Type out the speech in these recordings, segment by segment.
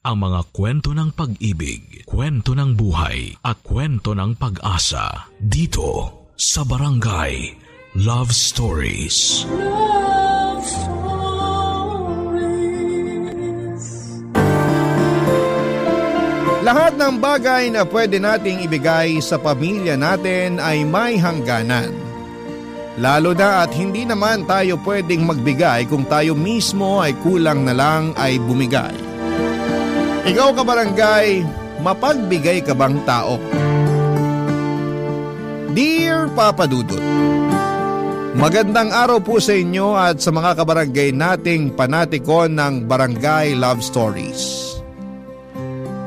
ang mga kwento ng pag-ibig, kwento ng buhay at kwento ng pag-asa dito sa Barangay Love Stories. Love Stories. Lahat ng bagay na pwede nating ibigay sa pamilya natin ay may hangganan. Lalo na at hindi naman tayo pwedeng magbigay kung tayo mismo ay kulang na lang ay bumigay. Ikaw kabarangay, mapagbigay ka bang tao? Dear Papa Dudut, magandang araw po sa inyo at sa mga kabarangay nating panatikon ng Barangay Love Stories.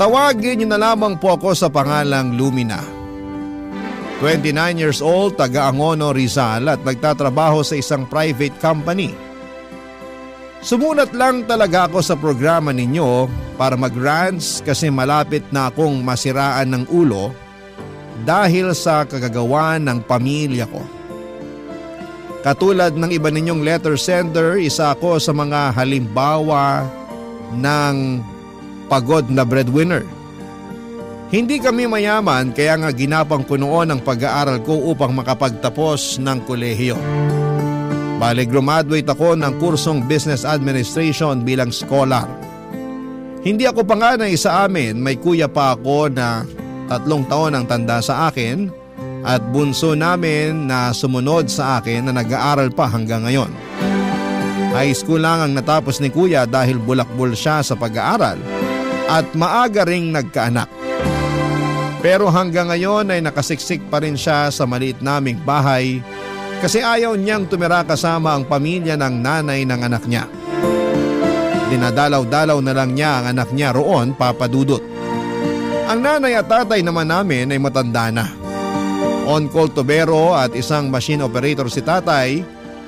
Tawagin niyo na lamang po ako sa pangalang Lumina. 29 years old, taga Angono, Rizal at nagtatrabaho sa isang private company. Sumulat lang talaga ako sa programa ninyo para mag-rants kasi malapit na akong masiraan ng ulo dahil sa kagagawan ng pamilya ko. Katulad ng iba ninyong letter sender, isa ako sa mga halimbawa ng pagod na breadwinner. Hindi kami mayaman kaya nga ginapang ko noon ang pag-aaral ko upang makapagtapos ng kolehiyo. Bale, graduate ako ng kursong Business Administration bilang scholar. Hindi ako panganay sa amin, may kuya pa ako na 3 taon ang tanda sa akin at bunso namin na sumunod sa akin na nag-aaral pa hanggang ngayon. High school lang ang natapos ni kuya dahil bulakbol siya sa pag-aaral at maaga ring nagkaanak. Pero hanggang ngayon ay nakasiksik pa rin siya sa maliit naming bahay kasi ayaw niyang tumira kasama ang pamilya ng nanay ng anak niya. Dinadalaw-dalaw na lang niya ang anak niya roon, Papa Dudut. Ang nanay at tatay naman namin ay matanda na. On-call tubero at isang machine operator si tatay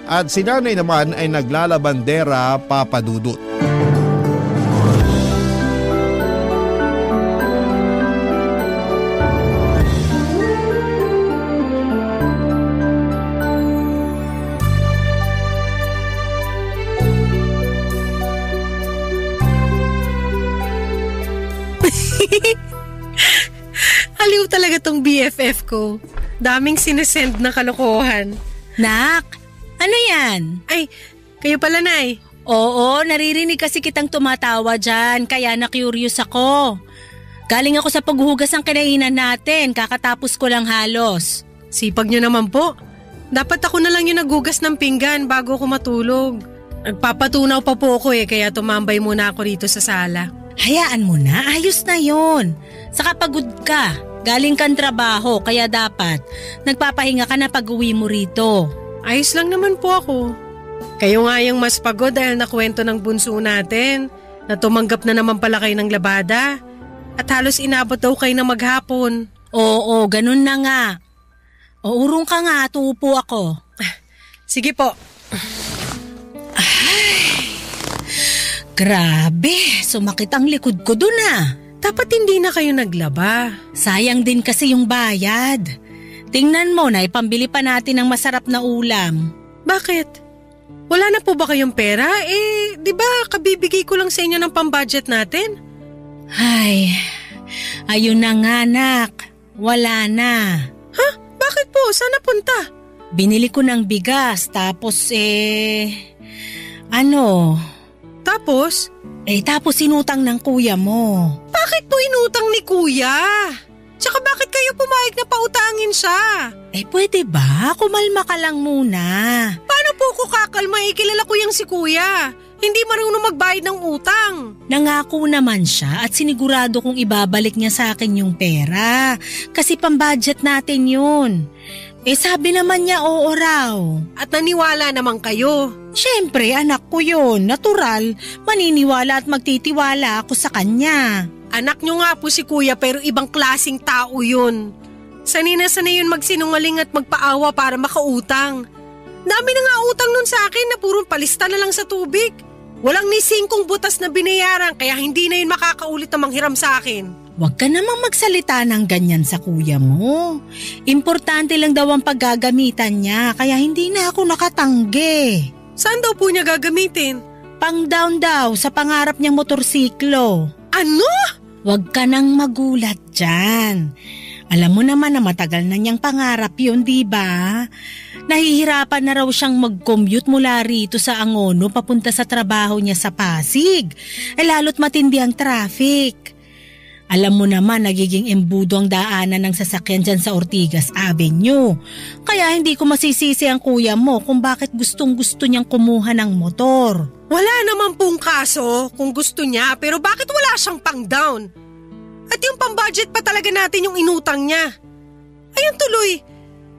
at si nanay naman ay naglalabandera, Papa Dudut. Aliw talaga tong BFF ko. Daming sinesend na kalokohan. Nak, ano yan? Ay, kayo pala, Nay. Oo, naririnig kasi kitang tumatawa dyan, kaya na-curious ako. Galing ako sa paghuhugas ng kinainan natin, kakatapos ko lang halos. Sipag nyo naman po. Dapat ako na lang yung naghugas ng pinggan bago ako matulog. Nagpapatunaw pa po ako kaya tumambay muna ako rito sa sala. Hayaan mo na, ayos na yon. Saka pagod ka, galing kang trabaho kaya dapat nagpapahinga ka na pag-uwi mo rito. Ayos lang naman po ako. Kayo nga yung mas pagod dahil nakwento ng bunso natin na tumanggap na naman pala kayo ng labada at halos inabot daw kayo na maghapon. Oo, ganun na nga. O urong ka nga at uupo ako. Sige po. Grabe, sumakit ang likod ko dun ah. Dapat hindi na kayo naglaba. Sayang din kasi yung bayad. Tingnan mo na ipambili pa natin ng masarap na ulam. Bakit? Wala na po ba kayong pera? Di ba kabibigay ko lang sa inyo ng pambudget natin? Ay, ayun na nga anak. Wala na. Ha? Bakit po? Saan napunta? Binili ko ng bigas tapos Tapos? Tapos inutang ng kuya mo. Bakit po inutang ni kuya? Tsaka bakit kayo pumayag na pautangin siya? Pwede ba? Kumalma ka lang muna. Paano po ko kakalma? Kilala ko yung si kuya. Hindi marunong magbayad ng utang. Nangako naman siya at sinigurado kong ibabalik niya sa akin yung pera. Kasi pambudget natin yun. Sabi naman niya oo raw. At naniwala naman kayo. Siyempre, anak ko yun. Natural, maniniwala at magtitiwala ako sa kanya. Anak niyo nga po si kuya pero ibang klaseng tao yun. Sanay na sanay yun magsinungaling at magpaawa para makautang. Dami na nga utang nun sa akin na purong palista na lang sa tubig. Walang ni 5 butas na binayaran kaya hindi na yun makakaulit na manghiram sa akin. Huwag ka namang magsalita ng ganyan sa kuya mo. Importante lang daw ang paggagamitan niya kaya hindi na ako nakatanggi. Saan daw po niya gagamitin? Pang down daw sa pangarap niyang motorsiklo. Ano? Huwag ka nang magulat dyan. Alam mo naman na matagal na niyang pangarap yun, di ba? Nahihirapan na raw siyang mag-commute mula rito sa Angono papunta sa trabaho niya sa Pasig. Lalo't matindi ang traffic. Alam mo naman nagiging embudo ang daanan ng sasakyan dyan sa Ortigas Avenue. Kaya hindi ko masisisi ang kuya mo kung bakit gustong-gusto niyang kumuha ng motor. Wala naman pong kaso kung gusto niya, pero bakit wala siyang pang-down? At yung pang-budget pa talaga natin yung inutang niya. Ayun tuloy,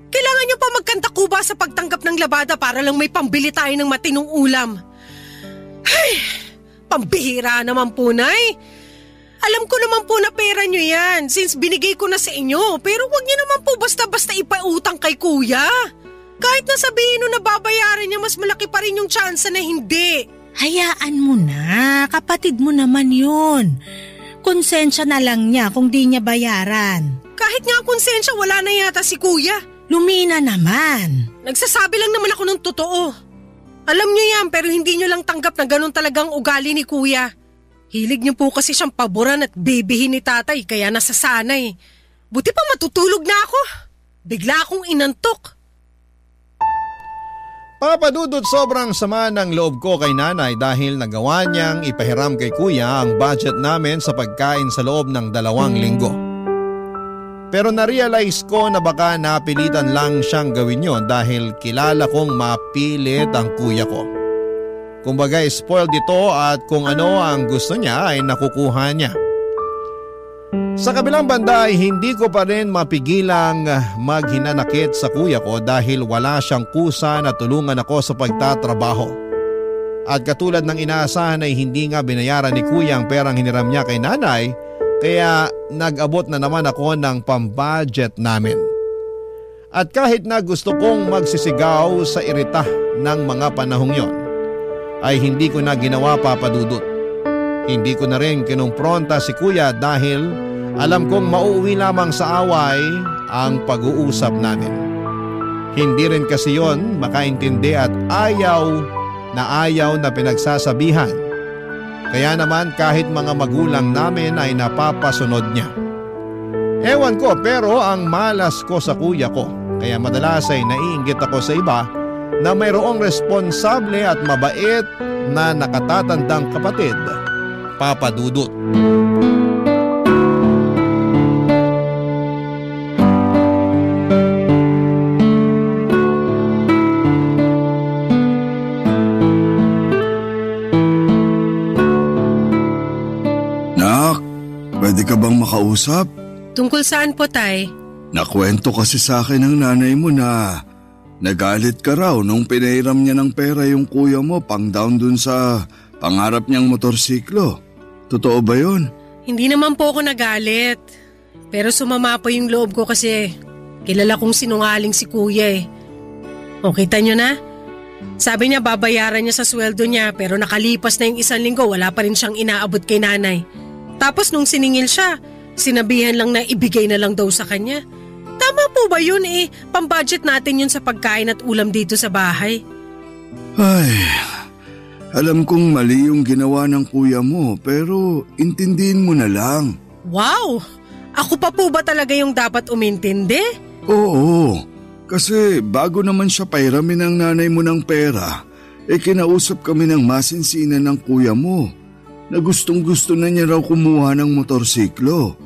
kailangan niyo pa magkanta-kuba sa pagtanggap ng labada para lang may pambili tayo ng matinong ulam. Ay, pambihira naman po, Nay. Alam ko naman po na pera niyo yan since binigay ko na sa inyo, pero wag niyo naman po basta-basta ipautang kay kuya. Kahit na sabihin na babayaran niya, mas malaki pa rin yung tsansa na hindi. Hayaan mo na, kapatid mo naman yun. Konsensya na lang niya kung di niya bayaran. Kahit nga konsensya, wala na yata si kuya. Lumina naman. Nagsasabi lang naman ako ng totoo. Alam niyo yan pero hindi niyo lang tanggap na ganun talagang ugali ni kuya. Hilig niyo po kasi siyang paboran at bibihin ni tatay kaya nasasanay. Buti pa matutulog na ako. Bigla akong inantok. Papa Dudut, sobrang sama ng loob ko kay nanay dahil nagawa niyang ipahiram kay kuya ang budget namin sa pagkain sa loob ng 2 linggo. Pero na-realize ko na baka napilitan lang siyang gawin yon dahil kilala kong mapilit ang kuya ko. Kumbaga spoiled ito at kung ano ang gusto niya ay nakukuha niya. Sa kabilang banda ay hindi ko pa rin mapigilang maghinanakit sa kuya ko dahil wala siyang kusa na tulungan ako sa pagtatrabaho. At katulad ng inaasahan ay hindi nga binayaran ni kuya ang perang hiniram niya kay nanay kaya nag-abot na naman ako ng pambudget namin. At kahit na gusto kong magsisigaw sa irita ng mga panahong yon, ay hindi ko na ginawa, Papa Dudut. Hindi ko na rin kinumpronta si kuya dahil alam kong mauuwi lamang sa away ang pag-uusap namin. Hindi rin kasi yon makaintindi at ayaw na pinagsasabihan. Kaya naman kahit mga magulang namin ay napapasunod niya. Ewan ko pero ang malas ko sa kuya ko kaya madalas ay naiinggit ako sa iba na mayroong responsable at mabait na nakatatandang kapatid, Papa Dudut. Nak, pwede ka bang makausap? Tungkol saan po, Tay? Nakwento kasi sa akin ng nanay mo na nagalit ka raw nung pinahiram niya ng pera yung kuya mo pang down dun sa pangarap niyang motorsiklo. Totoo ba yun? Hindi naman po ako nagalit. Pero sumama po yung loob ko kasi kilala kong sinungaling si kuya eh. O kita nyo na? Sabi niya babayaran niya sa sweldo niya pero nakalipas na yung 1 linggo wala pa rin siyang inaabot kay nanay. Tapos nung siningil siya, sinabihan lang na ibigay na lang daw sa kanya. Tama po ba yun eh? Pambudget natin yun sa pagkain at ulam dito sa bahay. Ay, alam kong mali yung ginawa ng kuya mo pero intindihin mo na lang. Wow! Ako pa po ba talaga yung dapat umintindi? Oo, kasi bago naman siya pahiramin ng nanay mo ng pera, kinausap kami ng masinsinan ng kuya mo na gustong-gusto na niya raw kumuha ng motorsiklo.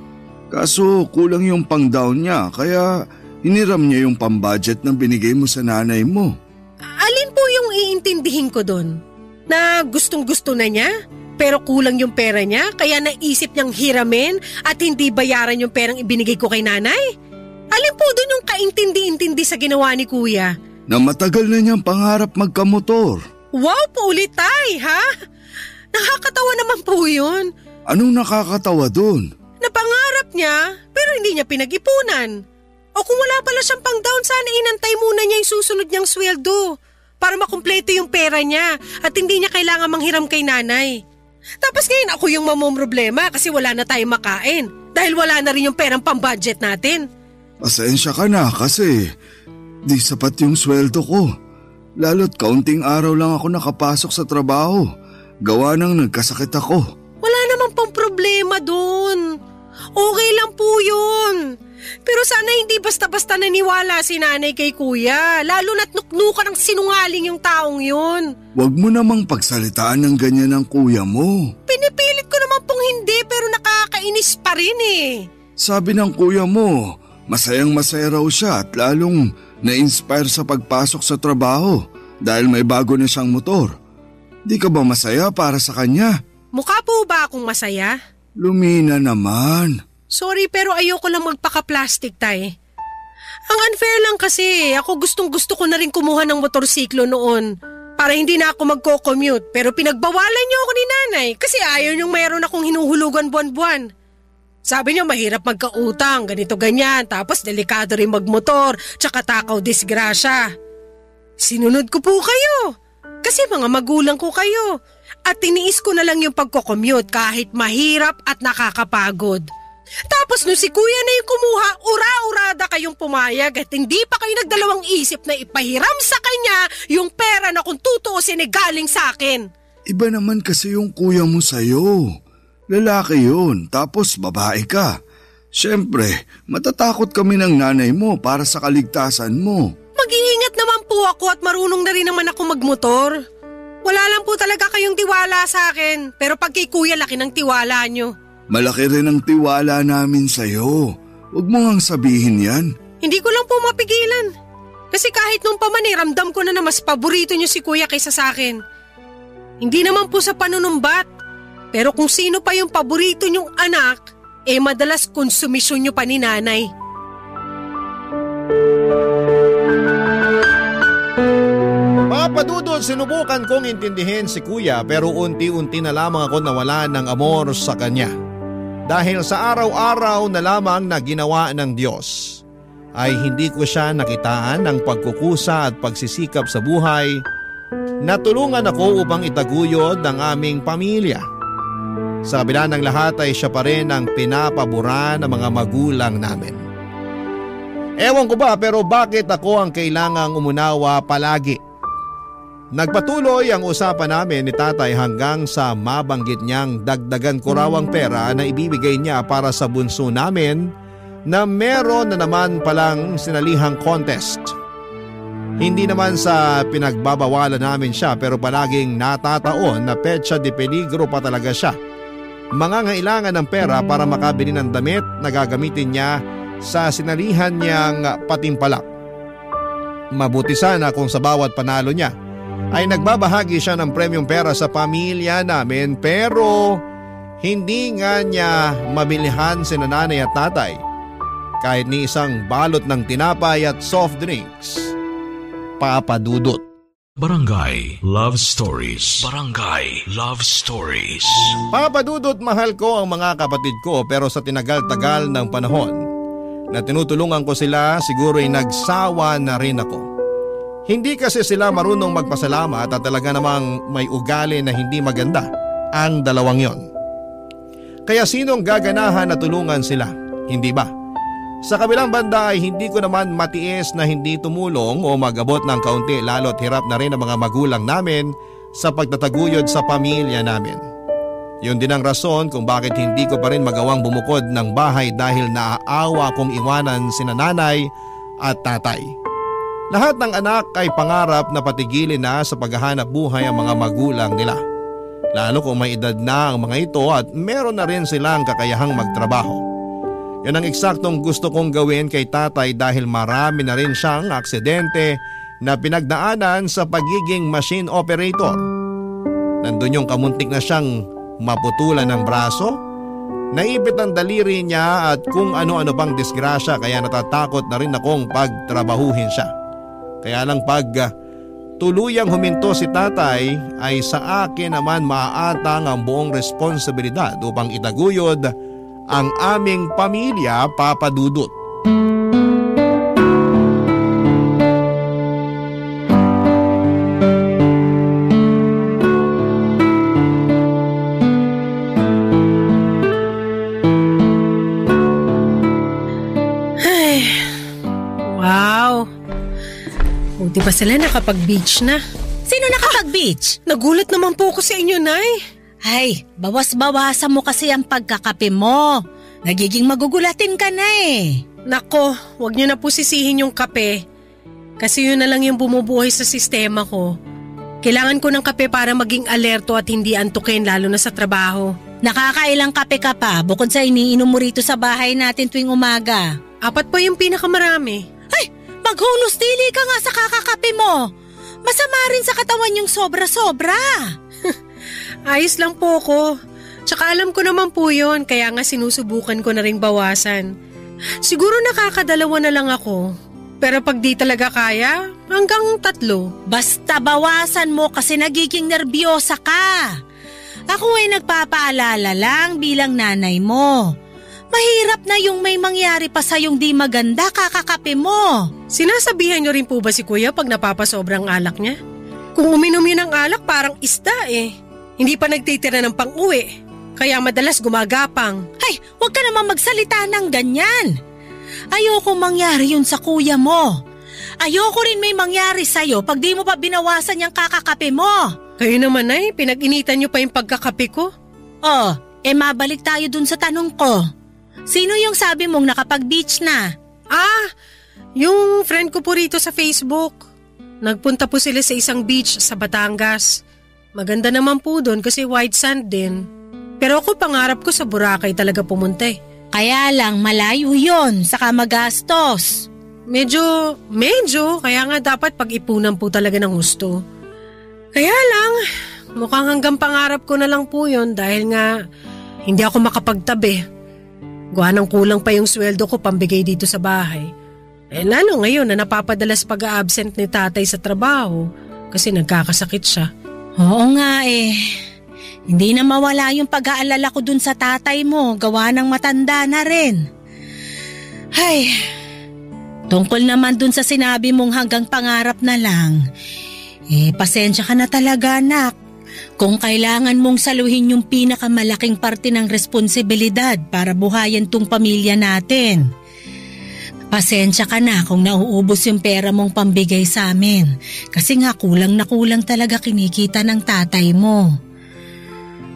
Kaso kulang yung pang-down niya kaya hiniram niya yung pambudget na binigay mo sa nanay mo. Alin po yung iintindihin ko doon? Na gustong-gusto na niya pero kulang yung pera niya kaya naisip niyang hiramin at hindi bayaran yung perang ibinigay ko kay nanay? Alin po doon yung kaintindi-intindi sa ginawa ni kuya? Na matagal na niyang pangarap magkamotor. Wow po ulit, Tay, ha? Nakakatawa naman po yun. Anong nakakatawa doon? Napangarap niya pero hindi niya pinag-ipunan. O kung wala pala siyang pang-down, sana inantay muna niya yung susunod niyang sweldo para makumpleto yung pera niya at hindi niya kailangan manghiram kay nanay. Tapos ngayon ako yung mamomroblema kasi wala na tayong makain dahil wala na rin yung perang pang-budget natin. Pasensya ka na kasi di sapat yung sweldo ko. Lalo't kaunting araw lang ako nakapasok sa trabaho. Gawa nang nagkasakit ako. Wala naman naman pong problema doon. Okay lang po yun. Pero sana hindi basta-basta naniwala si nanay kay kuya. Lalo na't nuknukan ng sinungaling yung taong yun. Huwag mo namang pagsalitaan ng ganyan ng kuya mo. Pinipilit ko naman pong hindi pero nakakainis pa rin eh. Sabi ng kuya mo, masayang masaya raw siya at lalong na-inspire sa pagpasok sa trabaho dahil may bago na siyang motor. Di ka ba masaya para sa kanya? Mukha po ba akong masaya? Lumina naman. Sorry pero ayoko lang magpaka-plastic, Tay. Ang unfair lang kasi, ako gustong-gusto ko na rin kumuha ng motorsiklo noon para hindi na ako magko-commute pero pinagbawalan niyo ako ni nanay kasi ayaw niyong mayroon akong hinuhulugan buwan-buwan. Sabi niya mahirap magkautang, ganito ganyan, tapos delikado rin magmotor, tsaka takaw disgrasya. Sinunod ko po kayo kasi mga magulang ko kayo at tiniis ko na lang yung pagko-commute kahit mahirap at nakakapagod. Tapos nung si kuya na yung kumuha, ura-urada kayong pumayag at hindi pa kayo nagdalawang isip na ipahiram sa kanya yung pera na kung tutuusin ay galing sa akin. Iba naman kasi yung kuya mo sa'yo. Lalaki yun, tapos babae ka. Siyempre, matatakot kami ng nanay mo para sa kaligtasan mo. Mag-iingat naman po ako at marunong na rin naman ako magmotor. Wala lang po talaga kayong tiwala sa akin, pero pag kay kuya laki ng tiwala nyo. Malaki rin ang tiwala namin sa'yo. Huwag mo ngang sabihin yan. Hindi ko lang po mapigilan. Kasi kahit nung pamani, ramdam ko na mas paborito niyo si kuya kaysa sa akin. Hindi naman po sa panunumbat. Pero kung sino pa yung paborito niyong anak, madalas konsumisyon niyo pa ni nanay. Papadudod, sinubukan kong intindihin si kuya pero unti-unti na lamang ako nawala ng amor sa kanya. Dahil sa araw-araw na lamang na ginawa ng Diyos, ay hindi ko siya nakitaan ng pagkukusa at pagsisikap sa buhay. Natulungan ako upang itaguyod ang aming pamilya. Sa kabila ng lahat ay siya pa rin ang pinapabura ng mga magulang namin. Ewan ko ba pero bakit ako ang kailangang umunawa palagi? Nagpatuloy ang usapan namin ni tatay hanggang sa mabanggit niyang dagdagan ko raw ang pera na ibibigay niya para sa bunso namin na meron na naman palang sinalihang contest. Hindi naman sa pinagbabawalan namin siya pero palaging natataon na petsa de peligro pa talaga siya. Mangangailangan ng pera para makabili ng damit na gagamitin niya sa sinalihan niyang patimpalak. Mabuti sana kung sa bawat panalo niya ay nagbabahagi siya ng premyong pera sa pamilya namin pero hindi nga niya mabilihan sina nanay at tatay kahit ni isang balot ng tinapay at soft drinks. Papadudot. Barangay Love Stories. Barangay Love Stories. Papadudot, mahal ko ang mga kapatid ko pero sa tinagal-tagal ng panahon na tinutulungan ko sila siguro ay nagsawa na rin ako. Hindi kasi sila marunong magpasalamat at talaga namang may ugali na hindi maganda ang dalawang yon. Kaya sinong gaganahan na tulungan sila, hindi ba? Sa kabilang banda ay hindi ko naman matiis na hindi tumulong o mag-abot ng kaunti lalo't hirap na rin ang mga magulang namin sa pagtataguyod sa pamilya namin. Yun din ang rason kung bakit hindi ko pa rin magawang bumukod ng bahay dahil naaawa kong iwanan sina nanay at tatay. Lahat ng anak ay pangarap na patigilin na sa paghahanap buhay ang mga magulang nila. Lalo kung may edad na ang mga ito at meron na rin silang kakayahang magtrabaho. Yan ang eksaktong gusto kong gawin kay tatay dahil marami na rin siyang aksidente na pinagdaanan sa pagiging machine operator. Nandun yung kamuntik na siyang maputulan ng braso, naipit ang daliri niya at kung ano-ano pang disgrasya kaya natatakot na rin akong pagtrabahuhin siya. Kaya lang pag tuluyang huminto si tatay ay sa akin naman maaatang ang buong responsibilidad upang itaguyod ang aming pamilya, Papadudot. Di ba sila nakapag-beach na? Sino nakapag-beach? Nagulat naman po ako sa inyo, Nay. Ay, bawas-bawasan mo kasi ang pagkakape mo. Nagiging magugulatin ka na eh. Nako, wag niyo na po sisihin yung kape. Kasi yun na lang yung bumubuhay sa sistema ko. Kailangan ko ng kape para maging alerto at hindi antukin lalo na sa trabaho. Nakakailang kape ka pa bukod sa iniinom mo rito sa bahay natin tuwing umaga? 4 po yung pinakamarami. Ay, maghunos dili ka nga sa kakakape mo. Masama rin sa katawan yung sobra-sobra. Ayos lang po ko. Tsaka alam ko naman po yun, kaya nga sinusubukan ko na ring bawasan. Siguro nakakadalawa na lang ako. Pero pag di talaga kaya, hanggang 3. Basta bawasan mo kasi nagiging nerbiyosa ka. Ako ay nagpapaalala lang bilang nanay mo. Mahirap na yung may mangyari pa sa yung di maganda kakakape mo. Sinasabihan niyo rin po ba si Kuya pag napapasobrang alak niya? Kung uminom yun ng alak parang isda eh. Hindi pa nagtitira ng pang-uwi. Kaya madalas gumagapang. Ay, huwag ka naman magsalita ng ganyan. Ayoko mangyari yun sa kuya mo. Ayoko rin may mangyari sa'yo pag di mo pa binawasan yung kakakape mo. Kayo naman ay, pinag-initan niyo pa yung pagkakape ko. Oh, mabalik tayo dun sa tanong ko. Sino yung sabi mong nakapag-beach na? Yung friend ko po rito sa Facebook. Nagpunta po sila sa isang beach sa Batangas. Maganda naman po doon kasi white sand din. Pero ako pangarap ko sa Boracay talaga pumunta eh. Kaya lang malayo yun, saka magastos. Medyo, kaya nga dapat pag-ipunan po talaga ng gusto. Kaya lang, mukhang hanggang pangarap ko na lang po yun dahil nga hindi ako makapagtabi. Gawa ng kulang pa yung sweldo ko pambigay dito sa bahay. Lalo ngayon na napapadalas pag-a-absent ni tatay sa trabaho kasi nagkakasakit siya. Oo nga eh. Hindi na mawala yung pag-aalala ko dun sa tatay mo, gawa ng matanda na rin. Ay, tungkol naman dun sa sinabi mong hanggang pangarap na lang, pasensya ka na talaga anak. Kung kailangan mong saluhin yung pinakamalaking parte ng responsibilidad para buhayin tong pamilya natin. Pasensya ka na kung nauubos yung pera mong pambigay sa amin kasi nga kulang na kulang talaga kinikita ng tatay mo.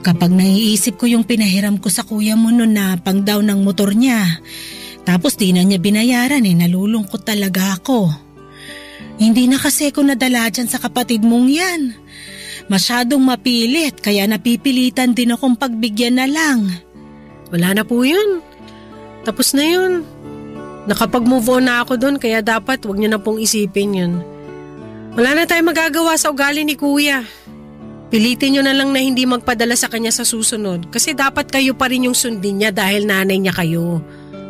Kapag naiisip ko yung pinahiram ko sa kuya mo noon na pang down ng motor niya, tapos di na niya binayaran nalulungkot talaga ako. Hindi na kasi ako nadala dyan sa kapatid mong yan. Masyadong mapilit kaya napipilitan din akong pagbigyan na lang. Wala na po yun. Tapos na yun. Nakapag-move on na ako doon kaya dapat wag niyo na pong isipin yun. Wala na tayong magagawa sa ugali ni Kuya. Pilitin niyo na lang na hindi magpadala sa kanya sa susunod kasi dapat kayo pa rin yung sundin niya dahil nanay niya kayo.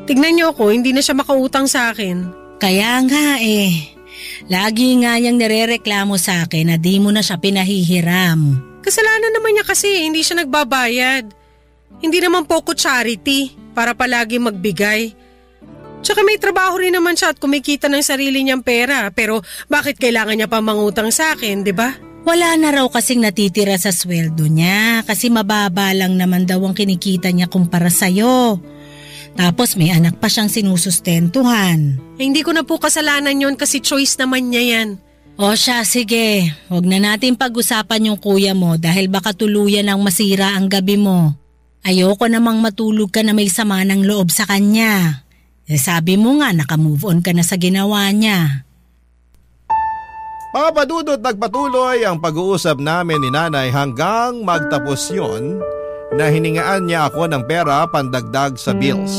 Tignan niyo ako, hindi na siya makautang sa akin. Kaya nga lagi nga niyang nirereklamo sa akin na di mo na siya pinahihiram. Kasalanan naman niya kasi hindi siya nagbabayad. Hindi naman po ko charity para palagi magbigay. Tsaka may trabaho rin naman siya at kumikita ng sarili niyang pera. Pero bakit kailangan niya pa mangutang sa akin, di ba? Wala na raw kasing natitira sa sweldo niya kasi mababa lang naman daw ang kinikita niya kumpara sa'yo. Tapos may anak pa siyang sinusustentuhan. Hindi ko na po kasalanan yon kasi choice naman niya yan. O siya, sige. Huwag na natin pag-usapan yung kuya mo dahil baka tuluyan ang masira ang gabi mo. Ayoko namang matulog ka na may sama ng loob sa kanya. Sabi mo nga naka-move on ka na sa ginawa niya. Mga padudot, nagpatuloy ang pag-uusap namin ni nanay hanggang magtapos yon na hiningaan niya ako ng pera pandagdag sa bills.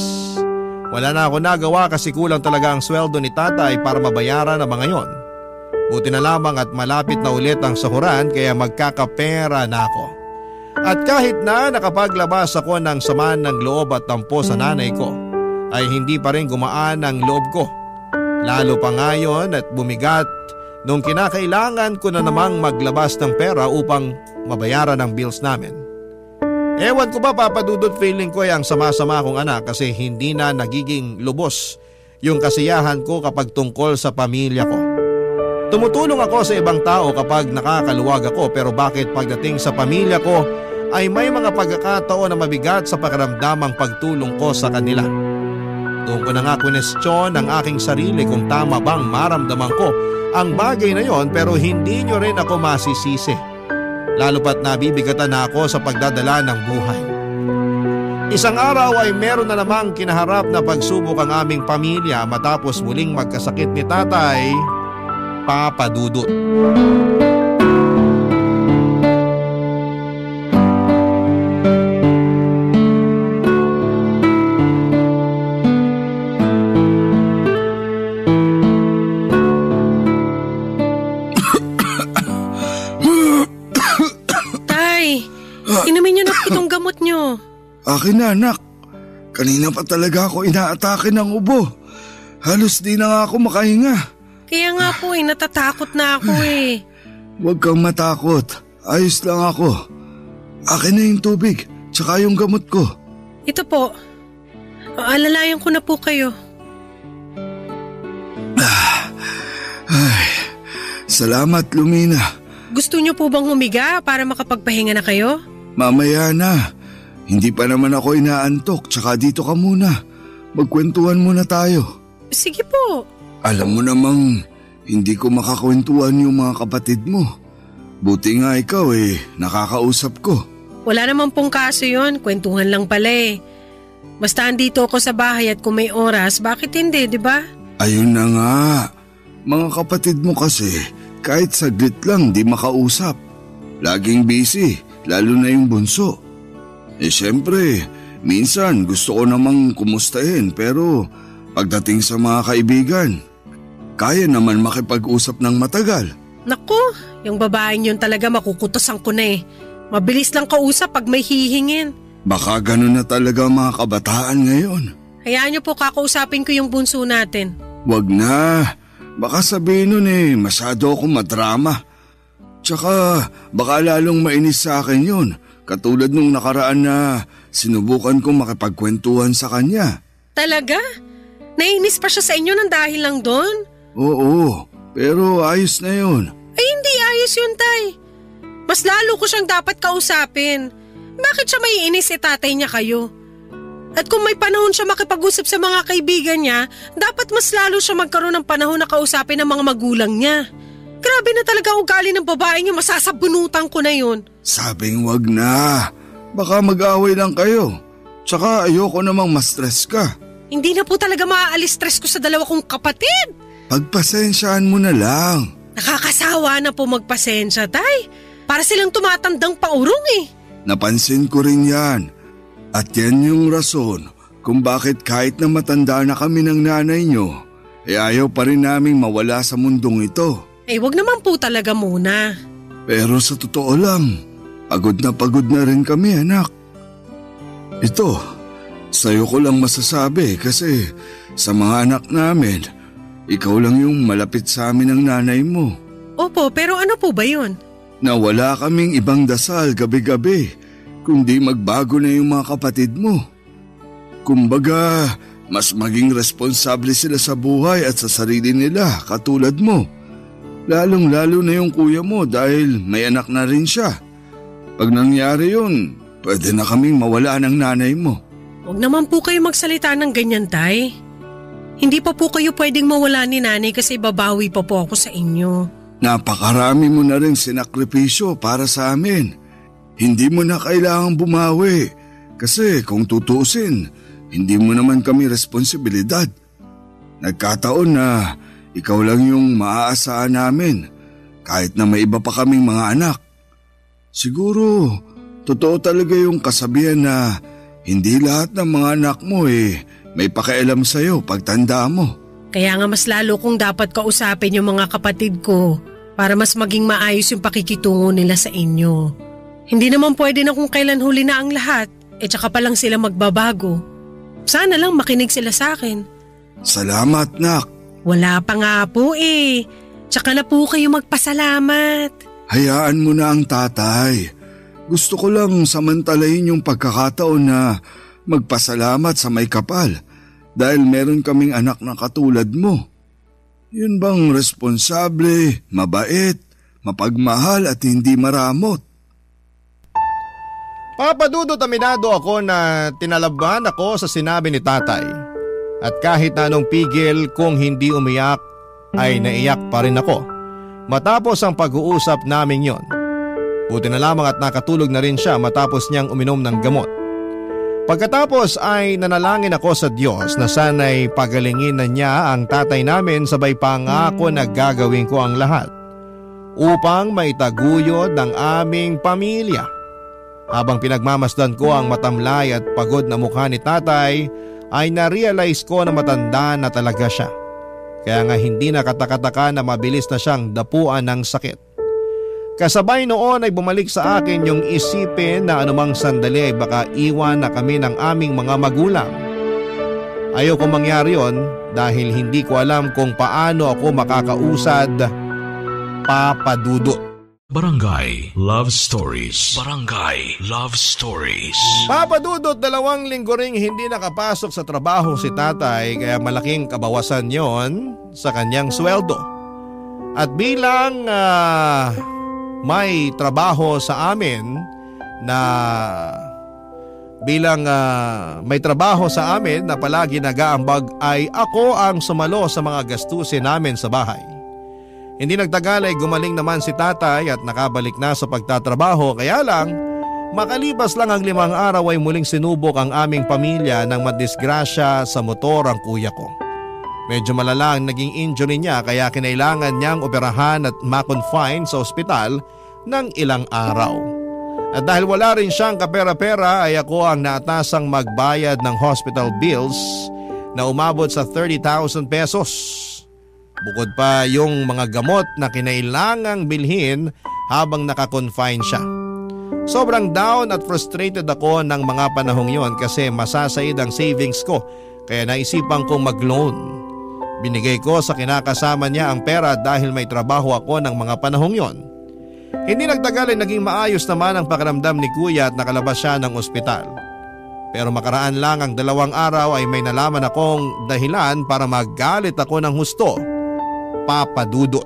Wala na ako nagawa kasi kulang talaga ang sweldo ni tatay para mabayaran ang mga yon. Buti na lamang at malapit na ulit ang sahuran kaya magkakapera na ako. At kahit na nakapaglabas ako ng samaan ng loob at tampo sa nanay ko, ay hindi pa rin gumaan ang loob ko. Lalo pa ngayon at bumigat nung kinakailangan ko na namang maglabas ng pera upang mabayaran ang bills namin. Ewan ko ba papadudot, feeling ko ay ang sama-sama kong anak kasi hindi na nagiging lubos yung kasiyahan ko kapag tungkol sa pamilya ko. Tumutulong ako sa ibang tao kapag nakakaluwag ako pero bakit pagdating sa pamilya ko ay may mga pagkakataon na mabigat sa pakiramdamang pagtulong ko sa kanila. Doon ko na nga kwestiyon ang aking sarili kung tama bang maramdaman ko ang bagay na yon pero hindi nyo rin ako masisisi. lalo pat nabibigatan na ako sa pagdadala ng buhay. Isang araw ay meron na namang kinaharap na pagsubok ang aming pamilya matapos muling magkasakit ni Tatay, Papa Dudut. Tay, inumin niyo na itong gamot niyo. Akin na anak, kanina pa talaga ako inaatake ng ubo. Halos di na nga ako makahinga. Kaya nga po natatakot na ako eh. Huwag kang matakot, ayos lang ako. Akin na yung tubig, tsaka yung gamot ko. Ito po, alalayan ko na po kayo. Ay, salamat Lumina. Gusto niyo po bang humiga para makapagpahinga na kayo? Mamaya na. Hindi pa naman ako inaantok, tsaka dito ka muna. Magkwentuhan muna tayo. Sige po. Alam mo namang hindi ko makakwentuhan yung mga kapatid mo. Buti nga ikaw nakakausap ko. Wala naman pong kaso yun, kwentuhan lang pala eh. Basta andito ako sa bahay at kung may oras, bakit hindi, di ba? Ayun na nga. Mga kapatid mo kasi, kahit saglit lang di makausap. Laging busy, lalo na yung bunso. Siyempre, minsan gusto ko namang kumustahin pero pagdating sa mga kaibigan, kaya naman makipag-usap ng matagal. Naku, yung babaeng yun talaga makukutosan ko na eh. Mabilis lang kausap pag may hihingin. Baka ganun na talaga mga kabataan ngayon. Hayaan niyo po kakausapin ko yung bunso natin. Wag na, baka sabihin nun masyado akong madrama. Tsaka baka lalong mainis sa akin yun. Katulad nung nakaraan na sinubukan kong makipagkwentuhan sa kanya. Talaga? Nainis pa siya sa inyo nang dahil lang doon? Oo, pero ayos na yun. Ay hindi ayos yun, Tay. Mas lalo ko siyang dapat kausapin. Bakit siya maiinis tatay niya kayo? At kung may panahon siya makipag-usap sa mga kaibigan niya, dapat mas lalo siya magkaroon ng panahon na kausapin ng mga magulang niya. Grabe na talaga ugali ng babae niyo, masasabunutan ko na yun. Sabing wag na. Baka mag-away lang kayo. Tsaka ayoko namang ma-stress ka. Hindi na po talaga maaalis stress ko sa dalawa kong kapatid. Pagpasensyaan mo na lang. Nakakasawa na po magpasensya, Tay. Para silang tumatandang paurong eh. Napansin ko rin yan. At yan yung rason kung bakit kahit na matanda na kami ng nanay nyo, ayaw pa rin naming mawala sa mundong ito. Wag naman po talaga muna. Pero sa totoo lang, pagod na rin kami anak. Ito, sa'yo ko lang masasabi kasi sa mga anak namin, ikaw lang yung malapit sa amin ng nanay mo. Opo, pero ano po ba yun? Na wala kaming ibang dasal gabi-gabi, kundi magbago na yung mga kapatid mo. Kumbaga, mas maging responsable sila sa buhay at sa sarili nila katulad mo. Lalong-lalo na yung kuya mo dahil may anak na rin siya. Pag nangyari yun, pwede na kaming mawala ng nanay mo. Huwag naman po kayo magsalita ng ganyan, Tay. Hindi pa po kayo pwedeng mawala ni nanay kasi babawi pa po ako sa inyo. Napakarami mo na rin sinakripisyo para sa amin. Hindi mo na kailangang bumawi kasi kung tutusin, hindi mo naman kami responsibilidad. Nagkataon na ikaw lang yung maaasahan namin kahit na may iba pa kaming mga anak. Siguro, totoo talaga yung kasabihan na hindi lahat ng mga anak mo may pakialam sa'yo pagtanda mo. Kaya nga mas lalo kong dapat kausapin yung mga kapatid ko para mas maging maayos yung pakikitungo nila sa inyo. Hindi naman pwede na kung kailan huli na ang lahat, tsaka pa lang sila magbabago. Sana lang makinig sila sa akin. Salamat, Nak. Wala pa nga po Tsaka na po kayo magpasalamat. Hayaan mo na ang tatay. Gusto ko lang samantalahin yung pagkakataon na magpasalamat sa may kapal dahil meron kaming anak na katulad mo. Yun bang responsable, mabait, mapagmahal at hindi maramot? Papa Dudut, aminado ako na tinalaban ako sa sinabi ni tatay. At kahit na anong pigil kung hindi umiyak ay naiyak pa rin ako matapos ang pag-uusap namin yon. Buti na lamang at nakatulog na rin siya matapos niyang uminom ng gamot. Pagkatapos ay nanalangin ako sa Diyos na sana'y pagalingin na niya ang tatay namin, sabay pangako na gagawin ko ang lahat upang maitaguyod ng aming pamilya. Habang pinagmamasdan ko ang matamlay at pagod na mukha ni tatay ay narealize ko na matanda na talaga siya. Kaya nga hindi nakatakataka na mabilis na siyang dapuan ng sakit. Kasabay noon ay bumalik sa akin yung isipin na anumang sandali ay baka iwan na kami ng aming mga magulang. Ayoko mangyari yon dahil hindi ko alam kung paano ako makakausad, Papa Dudut. Barangay Love Stories. Barangay Love Stories. Papa Dudut, 2 linggo ring hindi nakapasok sa trabaho si tatay kaya malaking kabawasan yon sa kanyang sweldo. At bilang may trabaho sa amin na palagi nag-aambag ay ako ang sumalo sa mga gastusin namin sa bahay. Hindi nagtagal ay gumaling naman si tatay at nakabalik na sa pagtatrabaho, kaya lang makalipas lang ang 5 araw ay muling sinubok ang aming pamilya nang madisgrasya sa motor ang kuya ko. Medyo malala ang naging injury niya kaya kinailangan niyang operahan at ma-confine sa ospital ng ilang araw. At dahil wala rin siyang kapera-pera ay ako ang naatasang magbayad ng hospital bills na umabot sa 30,000 pesos. Bukod pa yung mga gamot na kinailangang bilhin habang naka-confine siya. Sobrang down at frustrated ako ng mga panahong yon kasi masasaid ang savings ko kaya naisipan kong mag-loan. Binigay ko sa kinakasama niya ang pera dahil may trabaho ako ng mga panahong yon. Hindi nagtagal ay naging maayos naman ang pakiramdam ni kuya at nakalabas siya ng ospital. Pero makaraan lang ang 2 araw ay may nalaman akong dahilan para magalit ako ng husto, Papa Dudut.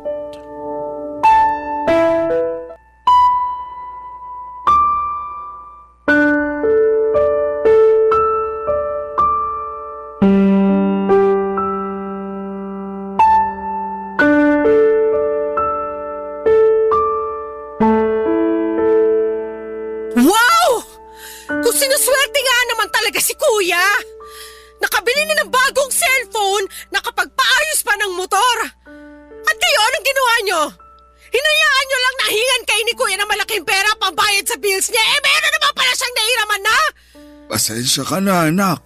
Pasensya ka na anak,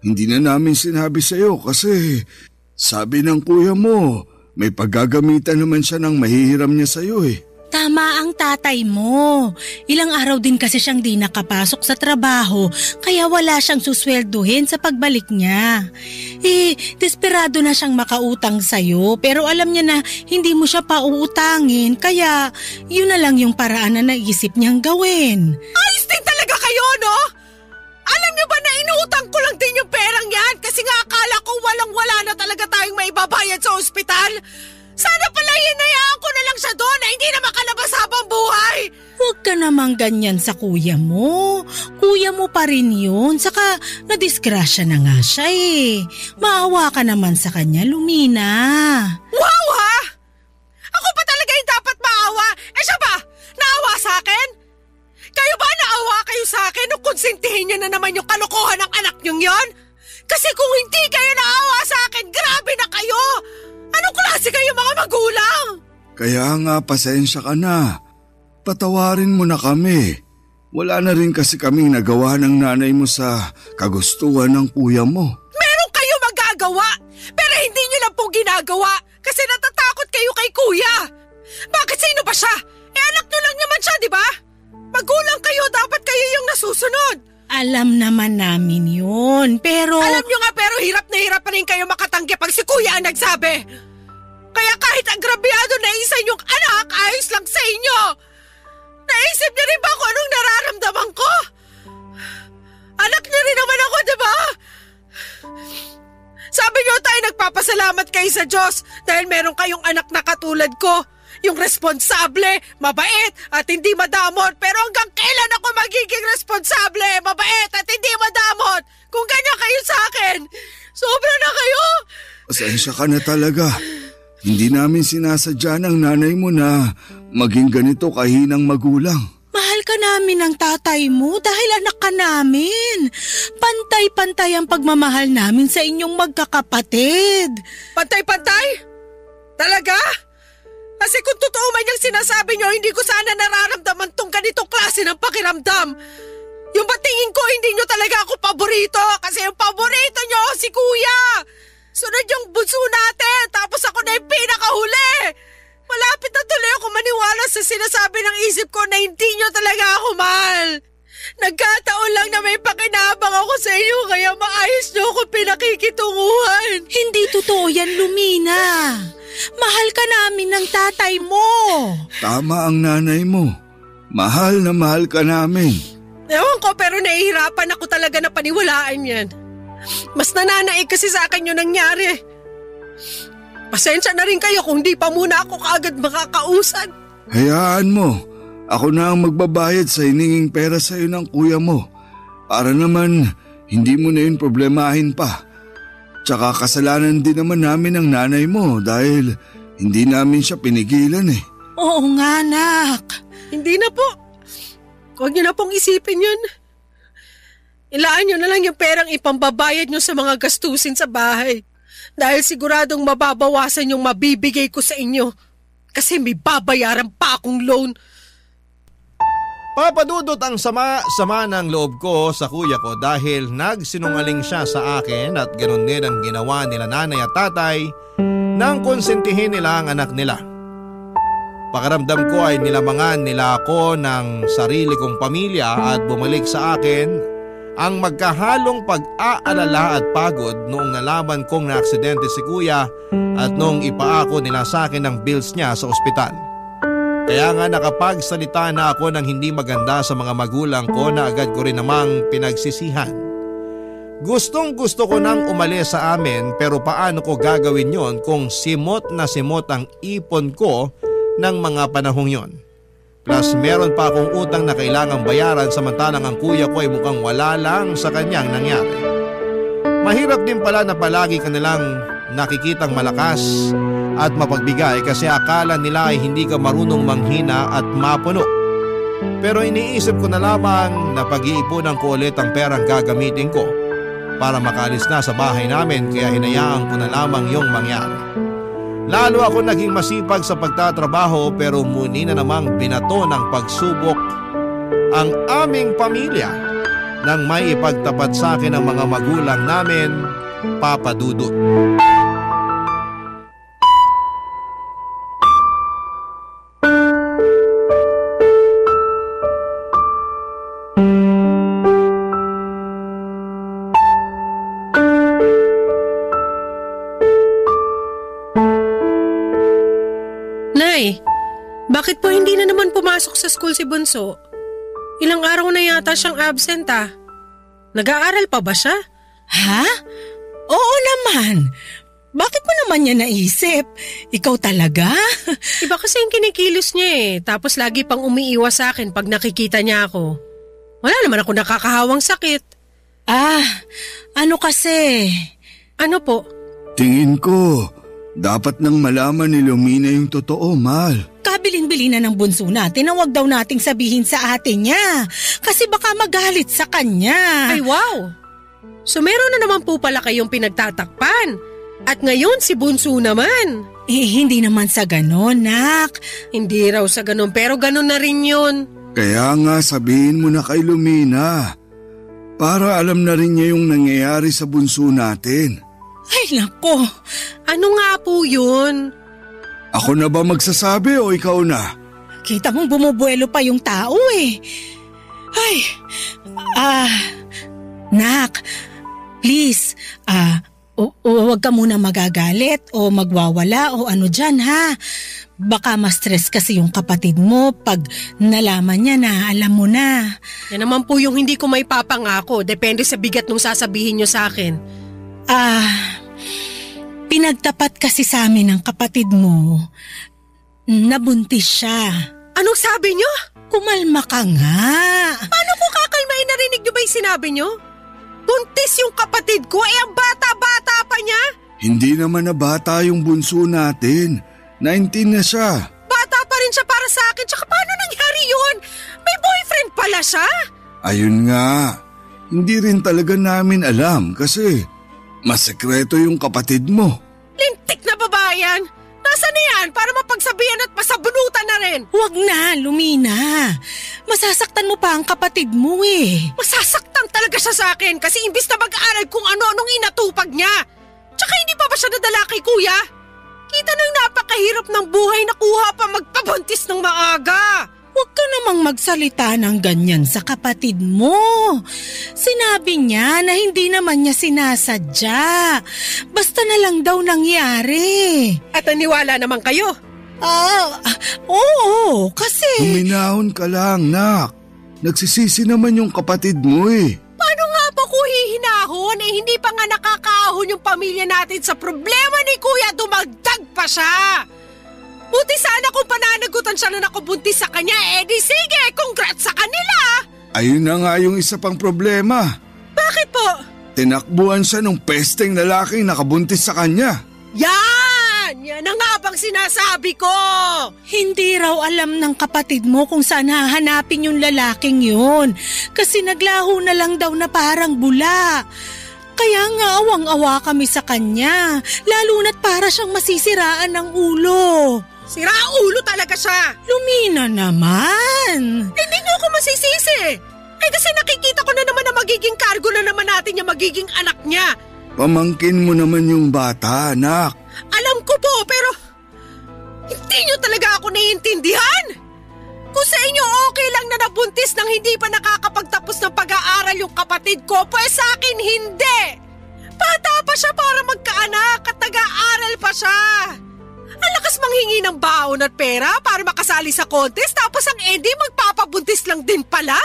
hindi na namin sinabi sa iyo kasi sabi ng kuya mo may paggagamitan naman siya ng mahihiram niya sa iyo eh. Tama ang tatay mo. Ilang araw din kasi siyang di nakapasok sa trabaho kaya wala siyang suswelduhin sa pagbalik niya. Desperado na siyang makautang sa'yo pero alam niya na hindi mo siya pauutangin kaya yun na lang yung paraan na naisip niyang gawin. Ayos din talaga kayo, no? Alam niyo ba na inuutang ko lang din yung perang yan kasi nga akala ko walang-wala na talaga tayong maibabayad sa ospital? Sana pala hinayaan ko na lang siya doon na hindi na makalabas habang buhay. Huwag ka namang ganyan sa kuya mo. Kuya mo pa rin yun. Saka nadisgrasya na nga siya eh. Maawa ka naman sa kanya, Lumina. Wow ha? Ako pa talaga yung dapat maawa? Siya ba? Naawa sa akin? Kayo ba naawa kayo sa akin nung konsintihin niyo na naman yung kalokohan ng anak niyong yon? Kasi kung hindi kayo naawa sa akin, grabe na kayo! Anong klase kayo mga magulang? Kaya nga pasensya ka na. Patawarin mo na kami. Wala na rin kasi kaming nagawa ng nanay mo sa kagustuhan ng kuya mo. Meron kayo magagawa, pero hindi niyo lang po ginagawa kasi natatakot kayo kay kuya. Bakit sino ba siya? Anak niyo lang naman siya, di ba? Magulang kayo, dapat kayo yung nasusunod. Alam naman namin yun, pero... Alam nyo nga pero hirap na hirap pa rin kayo makatanggi pag si kuya ang nagsabi. Kaya kahit agrabyado na isa yung anak, ayos lang sa inyo. Naisip niyo rin ba kung anong nararamdaman ko? Anak niyo rin naman ako, di ba? Sabi niyo tayo nagpapasalamat kayo sa Diyos dahil meron kayong anak na katulad ko. Yung responsable, mabait at hindi madamot. Pero hanggang kailan ako magiging responsable, mabait at hindi madamot? Kung ganyan kayo sa akin, sobra na kayo. Pasensya ka na talaga. Hindi namin sinasadya ng nanay mo na maging ganito kahinang magulang. ka namin ng tatay mo dahil anak ka namin. Pantay-pantay ang pagmamahal namin sa inyong magkakapatid. Pantay-pantay? Talaga? Kasi kung totoo man yung sinasabi nyo, hindi ko sana nararamdaman tong ganitong klase ng pakiramdam. Yung batingin ko, hindi nyo talaga ako paborito kasi yung paborito nyo, si Kuya. Sunod yung bunso natin, tapos ako na yung pinakahuli. Malapit na tuloy ako maniwala sa sinasabi ng isip ko na hindi nyo talaga ako mahal. Nagkataon lang na may pakinabang ako sa inyo kaya maayos nyo ako pinakikitunguhan. Hindi totoo yan, Lumina. Mahal ka namin ng tatay mo. Tama ang nanay mo. Mahal na mahal ka namin. Ewan ko pero nahihirapan ako talaga na paniwalaan yan. Mas nananaig kasi sa akin yung nangyari. Pasensya na rin kayo kung di pa muna ako kaagad makakausad. Hayaan mo. Ako na ang magbabayad sa hininging pera sa iyo ng kuya mo. Para naman hindi mo na yun problemahin pa. Tsaka kasalanan din naman namin ang nanay mo dahil hindi namin siya pinigilan eh. Oo nga, anak. Hindi na po. Huwag niyo na pong isipin yun. Ilaan niyo na lang yung perang ipambabayad niyo sa mga gastusin sa bahay. Dahil siguradong mababawasan yung mabibigay ko sa inyo. Kasi may babayaran pa akong loan. Papadudot ang sama ng loob ko sa kuya ko dahil nagsinungaling siya sa akin at ganoon din ang ginawa nila nanay at tatay nang konsentihin nila ang anak nila. Pakiramdam ko ay nilamangan nila ako ng sarili kong pamilya at bumalik sa akin ang magkahalong pag-aalala at pagod noong nalaman kong naaksidente si kuya at noong ipaako nila sa akin ang bills niya sa ospital. Kaya nga nakapagsalita na ako ng hindi maganda sa mga magulang ko na agad ko rin namang pinagsisihan. Gustong gusto ko nang umalis sa amin pero paano ko gagawin yon kung simot na simot ang ipon ko ng mga panahong yon. Plus meron pa akong utang na kailangang bayaran samantalang ang kuya ko ay mukhang wala lang sa kanyang nangyari. Mahirap din pala na palagi kanilang nakikitang malakas at mapagbigay kasi akala nila ay hindi ka marunong manghina at mapuno. Pero iniisip ko na lamang na pag-iipunan ko ulit ang perang gagamitin ko para makalis na sa bahay namin kaya hinayaan ko na lamang yung mangyari. Lalo ako naging masipag sa pagtatrabaho pero muni na namang binato ng pagsubok ang aming pamilya nang may ipagtapat sa akin ang mga magulang namin, Papa Dudut. Nay, bakit po hindi na naman pumasok sa school si Bunso? Ilang araw na yata siyang absent ah. Nag-aaral pa ba siya? Ha? Oo naman. Bakit mo naman niya naisip? Ikaw talaga? Iba kasi yung kinikilos niya eh. Tapos lagi pang umiiwas sa akin pag nakikita niya ako. Wala naman ako nakakahawang sakit. Ano kasi? Ano po? Tingin ko, dapat nang malaman ni Lumina yung totoo, Mal. Kabilin-bili na ng bunso natin na wag daw nating sabihin sa ate niya. Kasi baka magalit sa kanya. Ay wow! So meron na naman po pala kayong pinagtatakpan. At ngayon si Bunso naman. Hindi naman sa ganon, nak. Hindi raw sa ganon pero ganon na rin yun. Kaya nga sabihin mo na kay Lumina. Para alam na rin niya yung nangyayari sa bunso natin. Ay nako. Ano nga po yun? Ako na ba magsasabi o ikaw na? Kita mong bumubuelo pa yung tao eh. Ay, nak, please, huwag ka muna magagalit o magwawala o ano dyan ha. Baka ma-stress kasi yung kapatid mo pag nalaman niya na alam mo na. Yan naman po yung hindi ko may papangako. Depende sa bigat nung sasabihin nyo sa akin. Pinagtapat kasi sa amin ng kapatid mo. Nabuntis siya. Anong sabi nyo? Kumalma ka nga. Paano ko kakalmain? Narinig nyo ba yung sinabi nyo? Buntis yung kapatid ko, ang bata-bata pa niya. Hindi naman na bata yung bunso natin. 19 na siya. Bata pa rin siya para sa akin, tsaka paano nangyari yun? May boyfriend siya? Ayun nga, hindi rin talaga namin alam kasi masekreto yung kapatid mo. Lintik na babae yan! Nasaan na yan para mapagsabihan at masabunutan na rin? Huwag na, Lumina. Masasaktan mo pa ang kapatid mo eh. Masasaktan talaga siya sa akin kasi imbis na mag-aaral kung ano-anong inatupag niya. Tsaka hindi pa ba siya nadala kay kuya? Kita nang napakahirap ng buhay na kuha pa magpabuntis ng maaga. Huwag ka namang magsalita ng ganyan sa kapatid mo. Sinabi niya na hindi naman niya sinasadya. Basta na lang daw nangyari. At naniwala naman kayo? Oo, kasi... Huminahon ka lang, nak. Nagsisisi naman yung kapatid mo eh. Paano nga ba ko hihinahon hindi pa nga nakakaahon yung pamilya natin sa problema ni kuya, dumagdag pa siya. Buti sana kung pananagutan siya na nakabuntis sa kanya, di sige, congrats sa kanila! Ayun na nga yung isa pang problema. Bakit po? Tinakbuhan siya nung pesteng lalaking nakabuntis sa kanya. Yan! Yan ang nga bang sinasabi ko! Hindi raw alam ng kapatid mo kung saan hahanapin yung lalaking yun. Kasi naglaho na lang daw na parang bula. Kaya nga awang-awa kami sa kanya, lalo na't para siyang masisiraan ng ulo. Sira ulo talaga siya! Lumina naman! Hindi niyo ako masisisi! Kasi nakikita ko na naman na magiging kargo na naman natin yung magiging anak niya. Pamangkin mo naman yung bata, anak. Alam ko po, pero hindi niyo talaga ako naiintindihan. Kung sa inyo okay lang na nabuntis nang hindi pa nakakapagtapos ng pag-aaral yung kapatid ko, pues sa akin hindi. Bata pa siya para magkaanak at nag-aaral pa siya. Ang lakas manghingi ng baon at pera para makasali sa contest tapos ang Eddie magpapabuntis lang din pala.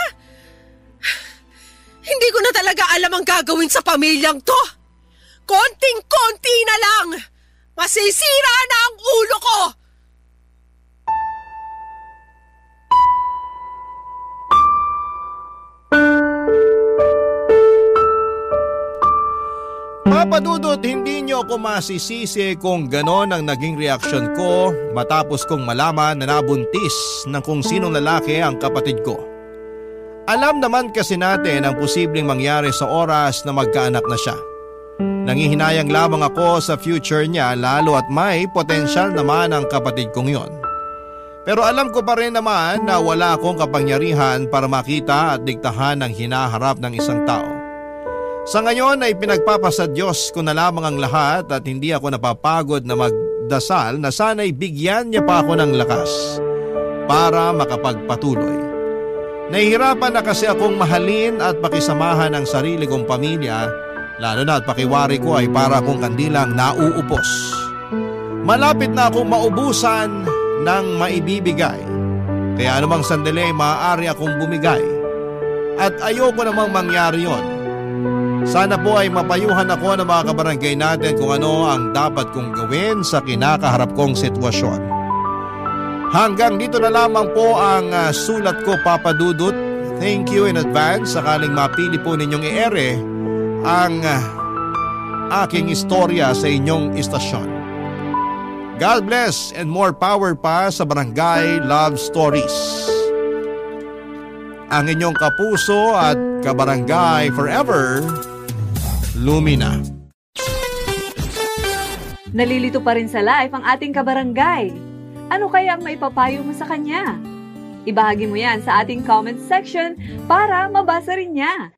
Hindi ko na talaga alam ang gagawin sa pamilyang to. Konting-konti na lang. Masisira na ang ulo ko. Papa Dudut, hindi niyo ako masisisi kung ganon ang naging reaksyon ko matapos kong malaman na nabuntis ng kung sinong lalaki ang kapatid ko. Alam naman kasi natin ang posibleng mangyari sa oras na magkaanak na siya. Nangihinayang lamang ako sa future niya lalo at may potensyal naman ang kapatid kong yon. Pero alam ko pa rin naman na wala akong kapangyarihan para makita at diktahan ang hinaharap ng isang tao. Sa ngayon ay pinagpapasa Diyos ko na lamang ang lahat at hindi ako napapagod na magdasal na sana'y bigyan niya pa ako ng lakas para makapagpatuloy. Nahihirapan na kasi akong mahalin at pakisamahan ang sarili kong pamilya, lalo na at pakiwari ko ay para akong kandilang nauupos. Malapit na akong maubusan ng maibibigay, kaya anumang sandali maaari akong bumigay. At ayoko namang mangyari yon. Sana po ay mapayuhan ako ng mga kabarangay natin kung ano ang dapat kong gawin sa kinakaharap kong sitwasyon. Hanggang dito na lamang po ang sulat ko, Papa Dudut. Thank you in advance sakaling mapili po ninyong i-ere ang aking istorya sa inyong istasyon. God bless and more power pa sa Barangay Love Stories. Ang inyong kapuso at kabarangay forever, Lumina. Nalilito pa rin sa life ang ating kabarangay. Ano kaya ang maipapayo mo sa kanya? Ibahagi mo yan sa ating comment section para mabasa rin niya.